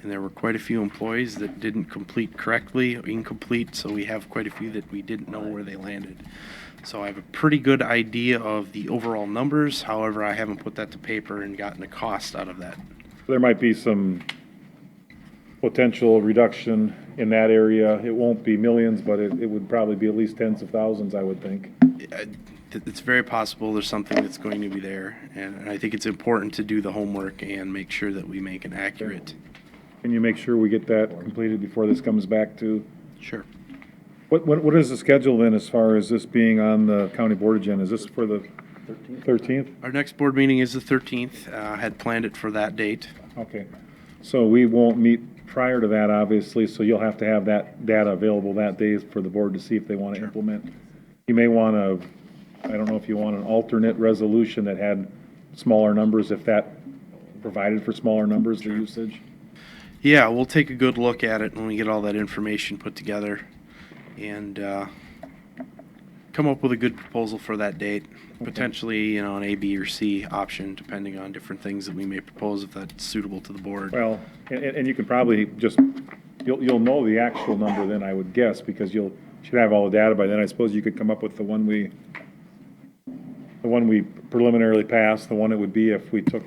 and there were quite a few employees that didn't complete correctly, incomplete, so we have quite a few that we didn't know where they landed. So I have a pretty good idea of the overall numbers. However, I haven't put that to paper and gotten a cost out of that. There might be some potential reduction in that area. It won't be millions, but it would probably be at least tens of thousands, I would think. It's very possible there's something that's going to be there, and I think it's important to do the homework and make sure that we make an accurate. Can you make sure we get that completed before this comes back to? Sure. What is the schedule then as far as this being on the county board agenda? Is this for the 13th? Our next board meeting is the 13th. Had planned it for that date. Okay. So we won't meet prior to that, obviously, so you'll have to have that data available that day for the board to see if they want to implement. You may want to, I don't know if you want an alternate resolution that had smaller numbers, if that provided for smaller numbers, the usage. Yeah, we'll take a good look at it when we get all that information put together and come up with a good proposal for that date. Potentially, an A, B, or C option, depending on different things that we may propose if that's suitable to the board. Well, and you can probably just, you'll know the actual number then, I would guess, because should have all the data by then. I suppose you could come up with the one we preliminarily passed, the one it would be if we took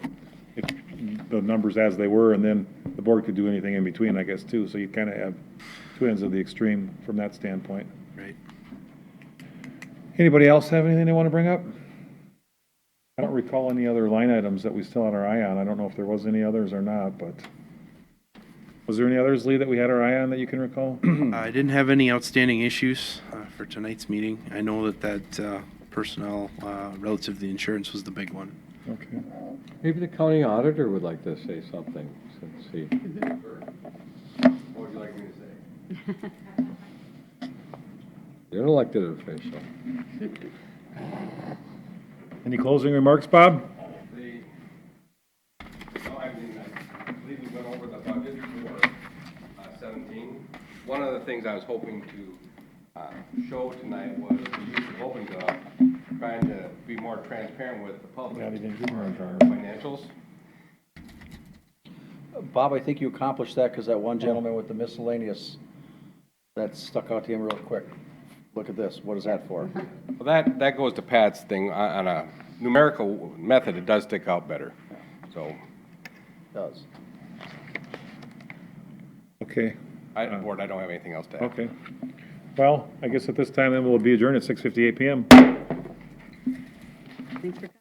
the numbers as they were, and then the board could do anything in between, I guess, too. So you kind of have two ends of the extreme from that standpoint. Right. Anybody else have anything they want to bring up? I don't recall any other line items that we still had our eye on. I don't know if there was any others or not, but was there any others, Lee, that we had our eye on that you can recall? I didn't have any outstanding issues for tonight's meeting. I know that personnel relative to the insurance was the big one. Okay. Maybe the county auditor would like to say something, since he. What would you like me to say? You're an elected official. Any closing remarks, Bob? I believe we went over the budget for 17. One of the things I was hoping to show tonight was the use of OpenGov, trying to be more transparent with the public. Yeah, they didn't give me one, John. Financials. Bob, I think you accomplished that because that one gentleman with the miscellaneous, that stuck out to him real quick. Look at this. What is that for? Well, that goes to Pat's thing. On a numerical method, it does stick out better. So, It does. Okay. Board, I don't have anything else to add. Okay. Well, I guess at this time then we'll be adjourned at 6:58 PM. Thanks for coming.